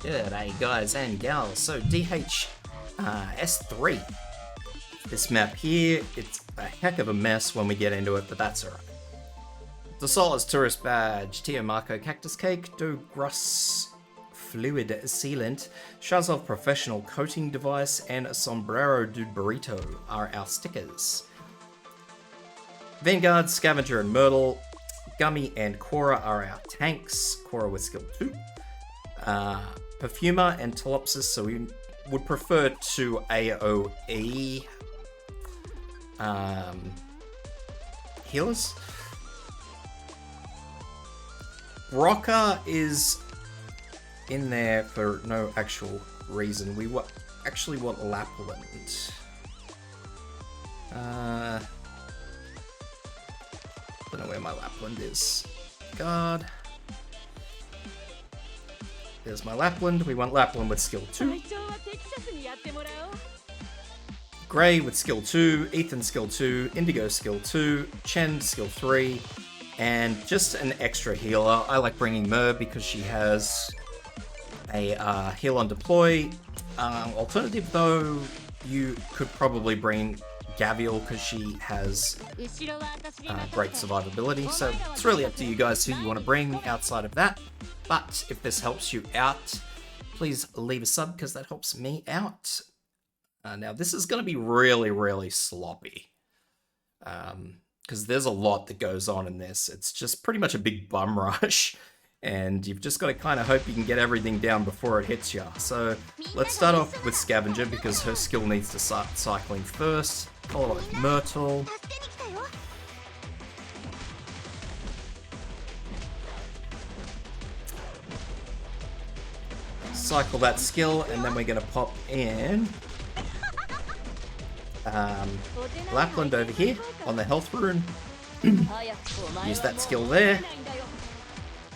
G'day guys and gals, so DH-S-3. This map here, it's a heck of a mess when we get into it, but that's alright. The Solace Tourist Badge, Tio Marco Cactus Cake, Do Gruss Fluid Sealant, Shazov Professional Coating Device, and Sombrero du Burrito are our stickers. Vanguard, Scavenger and Myrtle, Gummy and Cora are our tanks, Cora with skill 2. Perfumer and Telopsis, so we would prefer to AoE healers. Broca is in there for no actual reason. We actually want Lapland. Don't know where my Lapland is. God. There's my Lapland. We want Lapland with skill 2. Grey with skill 2, Ethan skill 2, Indigo skill 2, Chen skill 3, and just an extra healer. I like bringing Mer because she has a heal on deploy. Alternative though, you could probably bring Gavial because she has great survivability. So it's really up to you guys who you want to bring outside of that. But if this helps you out, please leave a sub because that helps me out. Now this is going to be really, really sloppy because there's a lot that goes on in this. It's just pretty much a big bum rush and you've just got to kind of hope you can get everything down before it hits you. So let's start off with Scavenger because her skill needs to start cycling first, followed by Myrtle. Cycle that skill, and then we're going to pop in Lapland over here on the health rune. Use that skill there.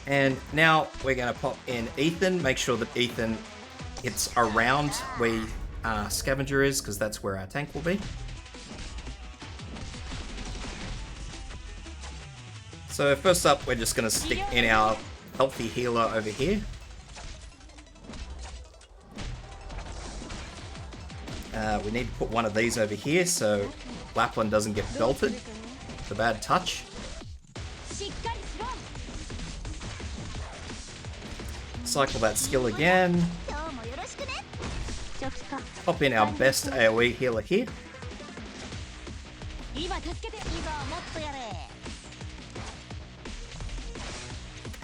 And now we're going to pop in Ethan. Make sure that Ethan hits around where Scavenger is, because that's where our tank will be. So first up, we're just going to stick in our healthy healer over here. We need to put one of these over here so Lapland doesn't get belted. The bad touch. Cycle that skill again. Pop in our best AoE healer here.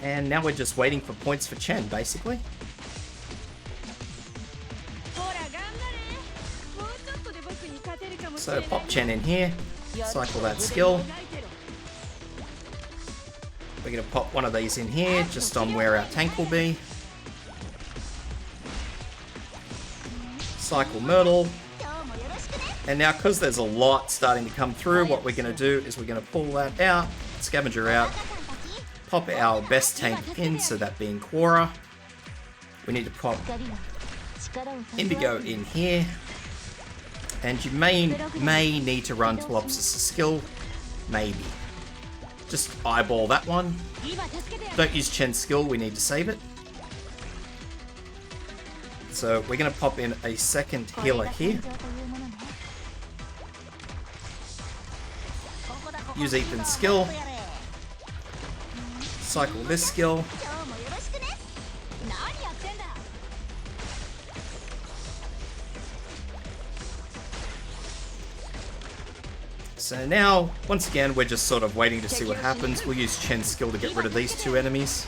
And now we're just waiting for points for Chen, basically. So pop Chen in here, cycle that skill. We're going to pop one of these in here, just on where our tank will be. Cycle Myrtle. And now, because there's a lot starting to come through, what we're going to do is we're going to pull that out, Scavenger out, pop our best tank in, so that being Quora. We need to pop Indigo in here. And you may need to run Telopsis' skill, maybe. Just eyeball that one. Don't use Chen's skill, we need to save it. So we're going to pop in a second healer here. Use Ethan's skill. Cycle this skill. So now, once again, we're just sort of waiting to see what happens. We'll use Chen's skill to get rid of these two enemies.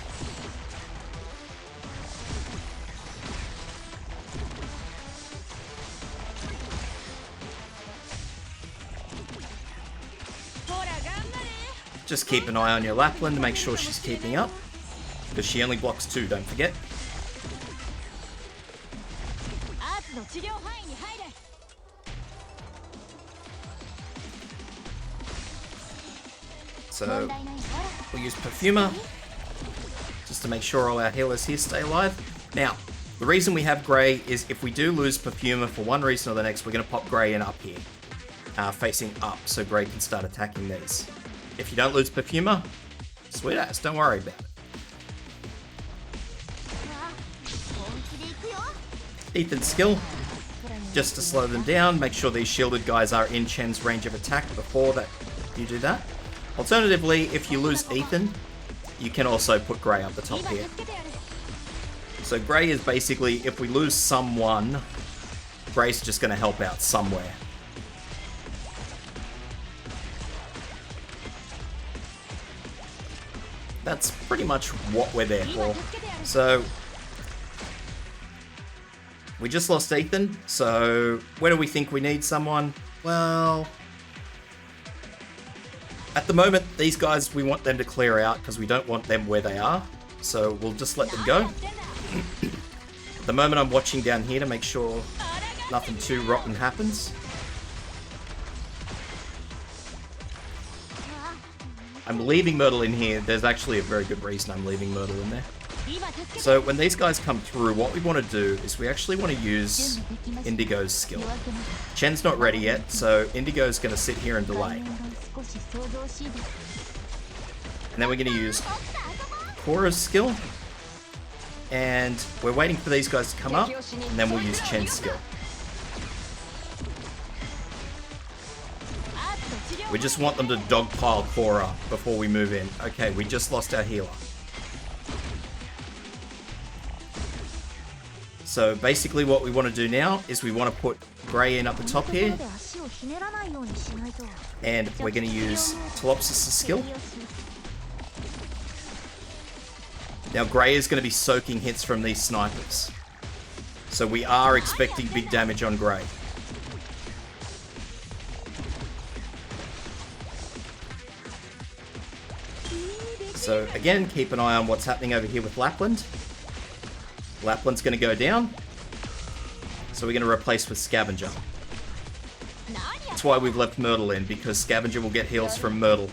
Just keep an eye on your Lapland to make sure she's keeping up, because she only blocks 2, don't forget. So we'll use Perfumer just to make sure all our healers here stay alive. Now, the reason we have Grey is if we do lose Perfumer for one reason or the next, we're going to pop Grey in up here, facing up, so Grey can start attacking these. If you don't lose Perfumer, sweet ass, don't worry about it. Ethan's skill, just to slow them down. Make sure these shielded guys are in Chen's range of attack before that you do that. Alternatively, if you lose Ethan, you can also put Gray up the top here. So Gray is basically, if we lose someone, Gray's just going to help out somewhere. That's pretty much what we're there for. So, we just lost Ethan, so where do we think we need someone? Well, at the moment, these guys, we want them to clear out because we don't want them where they are. So we'll just let them go. At the moment, I'm watching down here to make sure nothing too rotten happens. I'm leaving Myrtle in here. There's actually a very good reason I'm leaving Myrtle in there. So when these guys come through, what we want to do is we actually want to use Indigo's skill. Chen's not ready yet, so Indigo's going to sit here and delay. And then we're going to use Korra's skill. And we're waiting for these guys to come up, and then we'll use Chen's skill. We just want them to dogpile Korra before we move in. Okay, we just lost our healer. So basically what we want to do now is we want to put Gray in up the top here. And we're going to use Telopsis' skill. Now Gray is going to be soaking hits from these snipers. So we are expecting big damage on Gray. So again, keep an eye on what's happening over here with Lapland. Lapland's going to go down. So we're going to replace with Scavenger. That's why we've left Myrtle in, because Scavenger will get heals from Myrtle.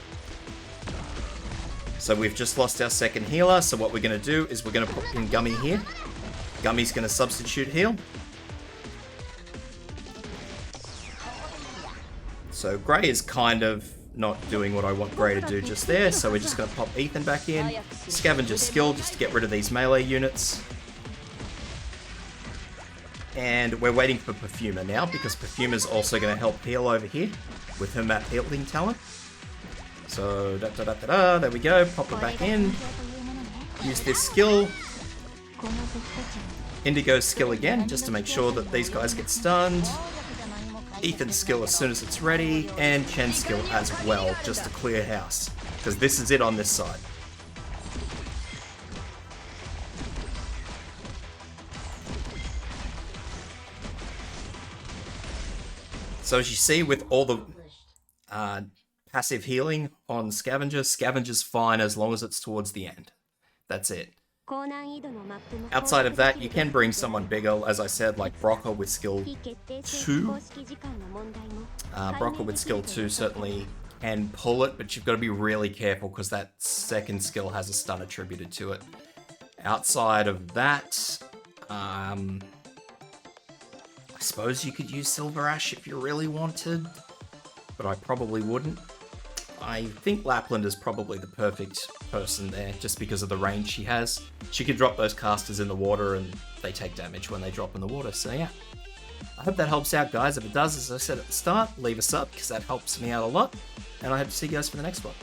So we've just lost our second healer, so what we're going to do is we're going to put in Gummy here. Gummy's going to substitute heal. So Gray is kind of not doing what I want Gray to do just there, so we're just going to pop Ethan back in. Scavenger's skill just to get rid of these melee units. And we're waiting for Perfumer now, because Perfumer's also going to help heal over here with her map healing talent. So, there we go, pop her back in. Use this skill. Indigo's skill again, just to make sure that these guys get stunned. Ethan's skill as soon as it's ready, and Chen's skill as well, just to clear house, because this is it on this side. So as you see, with all the passive healing on Scavenger, Scavenger's fine as long as it's towards the end. That's it. Outside of that, you can bring someone bigger, as I said, like Brocker with skill 2. Brocker with skill 2 certainly can pull it, but you've got to be really careful because that second skill has a stun attributed to it. Outside of that, I suppose you could use Silver Ash if you really wanted, but I probably wouldn't. I think Lapland is probably the perfect person there, just because of the range she has. She could drop those casters in the water and they take damage when they drop in the water, so yeah. I hope that helps out, guys. If it does, as I said at the start, leave a sub, because that helps me out a lot. And I hope to see you guys for the next one.